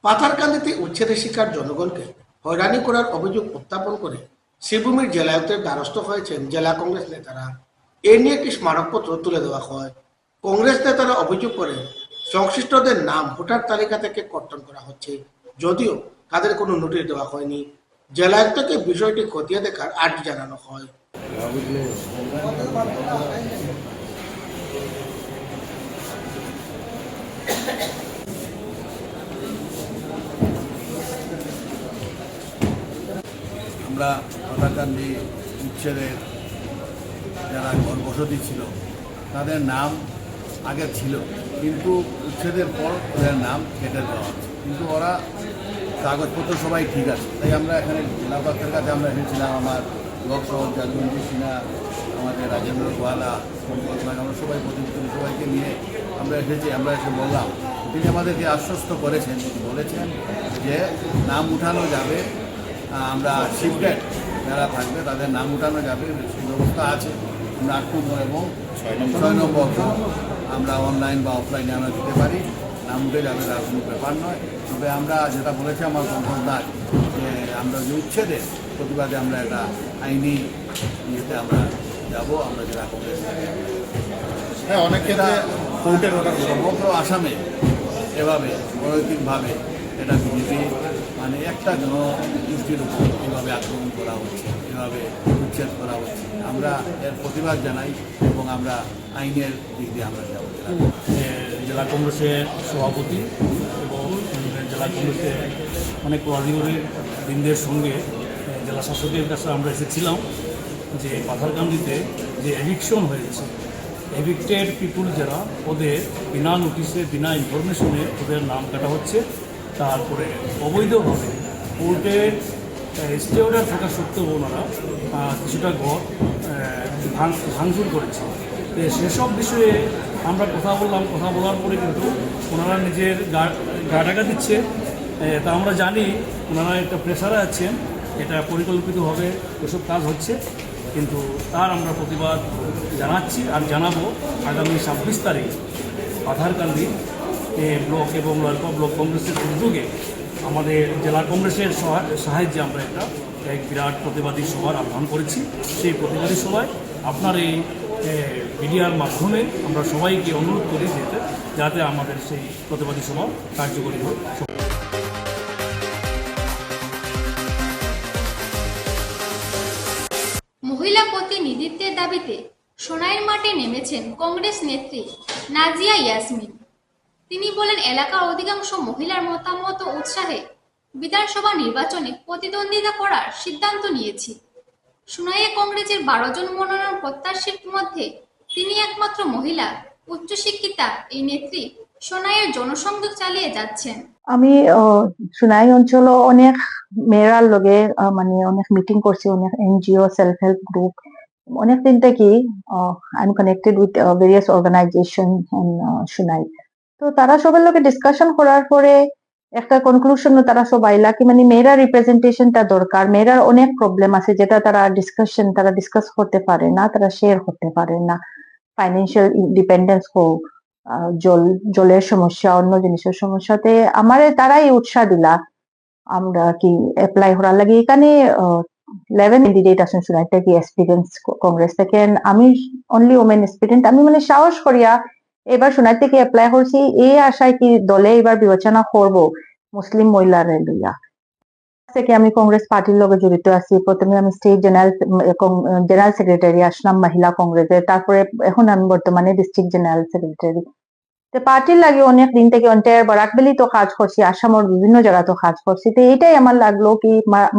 পাথারকান্দিতে উচ্ছেদের শিকার জনগণকে হয়রানি করার অভিযোগ উত্থাপন করে শ্রীভূমির জেলায়ুক্তের দ্বারস্থ হয়েছেন জেলা কংগ্রেস নেতারা। এ নিয়ে একটি স্মারকপত্র তুলে দেওয়া হয়। কংগ্রেস নেতারা অভিযোগ করেন সংশ্লিষ্টদের নাম ভোটার তালিকা থেকে কর্তন করা হচ্ছে, যদিও তাদের কোনো নোটিশ দেওয়া হয়নি। জেলায়ুক্তকে বিষয়টি খতিয়ে দেখার আর্জি জানানো হয়। আমরা পাথারকান্দি উচ্ছেদের যারা ঘর বসতি ছিল তাদের নাম আগে ছিল, কিন্তু উচ্ছেদের পর ওদের নাম কেটে দেওয়া হচ্ছে। কিন্তু ওরা কাগজপত্র সবাই ঠিক আছে, তাই আমরা এখানে জেলা পার্কের কাছে আমরা এসেছিলাম। আমার ব্লক সভাপতি রঞ্জিত সিনহা, আমাদের রাজেন্দ্র গোয়ালা, আমরা সবাই প্রতিনিধি সবাইকে নিয়ে আমরা এসেছি। আমরা এসে বললাম, তিনি আমাদেরকে আশ্বস্ত করেছেন, বলেছেন যে নাম উঠানো যাবে, আমরা শিফটেড যারা থাকবে তাদের নাম উঠানো যাবে, ব্যবস্থা আছে। আমরা 8 নম্বর এবং 6 নম্বর আমরা অনলাইন বা অফলাইনে আমরা দিতে পারি, নাম উঠে যাবে, তার কোনো ব্যাপার নয়। তবে আমরা যেটা বলেছি আমার কর্মকর্তা, যে আমরা যে উচ্ছেদের প্রতিবাদে আমরা একটা আইনি ইয়েতে আমরা যাব। আমরা যারা কংগ্রেস অনেকে কোর্টের সমগ্র আসামে এভাবে অনৈতিকভাবে এটা বিজেপি মানে একটা জনগোষ্ঠীর উপর এভাবে আক্রমণ করা হচ্ছে, এভাবে উচ্ছেদ করা হচ্ছে। আমরা এর প্রতিবাদ জানাই এবং আমরা আইনের দিক দিয়ে আমরা যাব। জেলা কংগ্রেসের সভাপতি এবং জেলা কংগ্রেসের অনেক পদাধিকারী বৃন্দের সঙ্গে জেলা শাসকের কাছে আমরা এসেছিলাম যে পাথারকান্দিতে যে এভিকশন হয়েছে, এভিক্টেড পিপুল যারা, ওদের বিনা নোটিশে বিনা ইনফরমেশনে ওদের নাম কাটা হচ্ছে। তারপরে অবৈধভাবে কোর্টের স্টে অর্ডার থাকা সত্ত্বেও ওনারা কিছুটা ঘর ভাঙচুর করেছে। সেসব বিষয়ে আমরা কথা বললাম, কথা বলার পরে কিন্তু ওনারা নিজের গা ঢাকা দিচ্ছে। তা আমরা জানি ওনারা একটা প্রেশারে আছেন, এটা পরিকল্পিতভাবে এসব কাজ হচ্ছে, কিন্তু তার আমরা প্রতিবাদ জানাচ্ছি আর জানাবো। আগামী 26 তারিখ পাথারকান্দি ব্লক এবং ললপা ব্লক কংগ্রেসের উদ্যোগে আমাদের জেলা কংগ্রেসের সাহায্যে আমরা এক বিরাট প্রতিবাদী সভার আহ্বান করেছি। সেই প্রতিবাদী সভায় আপনার এই মিডিয়ার মাধ্যমে আমরা সবাইকে অনুরোধ করি যাতে আমাদের সেই প্রতিবাদী সভা কার্যকরী হয়। মহিলা প্রতিনিধিত্বের দাবিতে সোনাইয়ের মাঠে নেমেছেন কংগ্রেস নেত্রী নাজিয়া ইয়াসমিন। তিনি বলেন, এলাকার অধিকাংশ মহিলার মতামত ও উৎসাহে বিধানসভা নির্বাচনে প্রতিদ্বন্দ্বিতা করার সিদ্ধান্ত নিয়েছি। সোনাইয়ে কংগ্রেসের 12 জন মনোনয়ন প্রত্যাশীর মধ্যে তিনি একমাত্র মহিলা। উচ্চশিক্ষিতা এই নেত্রী সোনাইয়ের জনসংযোগ চালিয়ে যাচ্ছেন। আমি সোনাই অঞ্চল অনেক মেয়েরার লগে মানে অনেক মিটিং করছি, অনেক এনজিও, সেলফ হেল্প গ্রুপ, অনেক দিন থেকে I am connected with various organization in Sonai. তো তারা সবার লগে ডিসকাশন করার পরে একটা কনক্লুশন তারা সব আইলা কি মানে মেয়েরা রিপ্রেজেন্টেশনটা দরকার। মেয়েরার অনেক প্রবলেম আছে যেটা তারা ডিসকাস করতে পারে না, তারা শেয়ার করতে পারে না। ফাইন্যান্সিয়াল ইন্ডিপেন্ডেন্স হোক, জলের সমস্যা, অন্য জিনিসের সমস্যাতে আমার তারাই উৎসাহ দিলা আমরা কি অ্যাপ্লাই করার লাগে। এখানে 11 ক্যান্ডিডেট আছেন সোনাই থেকে এক্সপিরিয়েন্স কংগ্রেস থেকে, আমি অনলি ওমেন এক্সপিরিয়েন্স। আমি মানে সাহস করিয়া এবার সোনাই থেকে অ্যাপ্লাই করছি এই আশায় কি দলে এবার বিবেচনা করব মুসলিম মহিলার লইয়া। থেকে আমি কংগ্রেস পার্টির লগে জড়িত আছি। প্রথমে আমি স্টেট জেনারেল সেক্রেটারি আসলাম মহিলা কংগ্রেসের, তারপরে এখন আমি বর্তমানে ডিস্ট্রিক্ট জেনারেল সেক্রেটারি। তো পার্টির লাগে অনেক দিন থেকে অন্টার বরাকবেলি তো কাজ করছি, আসামের বিভিন্ন জায়গা তো কাজ করছি। তো এইটাই আমার লাগলো কি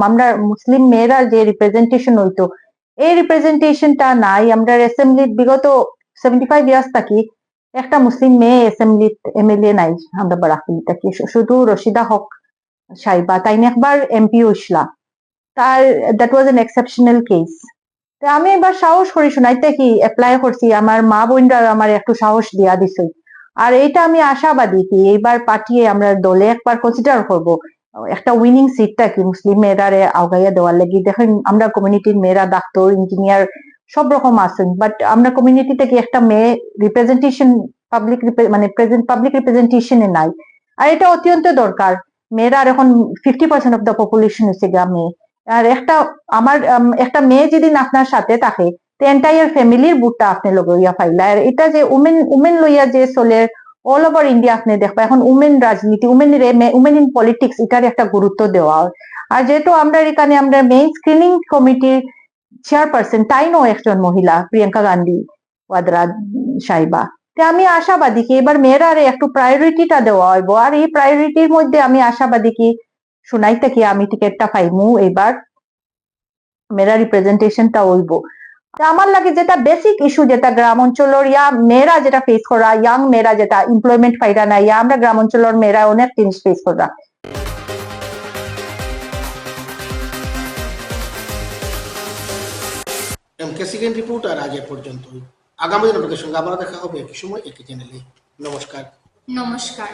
আমরা মুসলিম মেয়েরা যে রিপ্রেজেন্টেশন হইতো এই রিপ্রেজেন্টেশনটা নাই। আমরা অ্যাসেম্বলি বিগত 75 ইয়ার্স থাকি একটা মুসলিম মেয়ে অ্যাসেম্বলি এমএলএ নাই আমরা বরাকবেলি থাকি। শুধু রশিদা হক সাইবা, তাই একবার এমপি হইসলা, তার that was an exceptional case. আমি এবার সাহস করি শোনাইতে কি অ্যাপ্লাই করছি, আমার মা বোনরা আমার একটু সাহস দিয়া দিছে। আর এইটা আমি আশাবাদী কি এইবার পাঠিয়ে আমরা দলে একবার কনসিডার করব একটা উইনিং সিটটা কি মুসলিম মেয়েরারে আগাইয়া দেওয়ার লাগি। দেখেন আমরা কমিউনিটির মেয়েরা ডাক্তার, ইঞ্জিনিয়ার সব রকম আছেন, বাট আমরা কমিউনিটি থেকে একটা মেয়ে রিপ্রেজেন্টেশন পাবলিক মানে পাবলিক রিপ্রেজেন্টেশনে নাই। আর এটা অত্যন্ত দরকার। মেয়েরা এখন 50% অফ দ্য পপুলেশন হচ্ছে গা মেয়ে। আর একটা মেয়ে যেদিন আপনার সাথে থাকে এন্টায়ার ফ্যামিলির বুটটা আপনি লইয়া ফাইলা। আর এটা যে উমেন লইয়া যে চলে অল ওভার ইন্ডিয়া আপনি দেখবা এখন উমেন রাজনীতি, উমেন ইন পলিটিক্স এটার একটা গুরুত্ব দেওয়া হয়। আর যেহেতু আমরা এখানে আমরা মেইন স্ক্রিনিং কমিটির চেয়ারপারসন তাইনও একজন মহিলা, প্রিয়াঙ্কা গান্ধী ওয়াদ্রা সাহিবা। আমি আশাবাদী কি এবার মেয়েরা একটু প্রায়োরিটিটা দেওয়া হইব। আর এই প্রায়োরিটির মধ্যে আমি আশাবাদী কি শুনাইতে কি আমি টিকিটটা পাইমু এবার মেয়েরা রিপ্রেজেন্টেশনটা হইব। আমার লাগে যেটা বেসিক ইস্যু যেটা গ্রাম অঞ্চলের মেয়েরা যেটা ফেস করা, ইয়াং মেয়েরা যেটা এমপ্লয়মেন্ট পাইরা না, আমরা গ্রাম অঞ্চলের মেয়েরা অনেক জিনিস ফেস করা। MK রিপোর্টার আজ এ পর্যন্তই। আগামী দিন আপনাদের সঙ্গে আবার দেখা হবে একই সময় একই চ্যানেলে। নমস্কার। নমস্কার।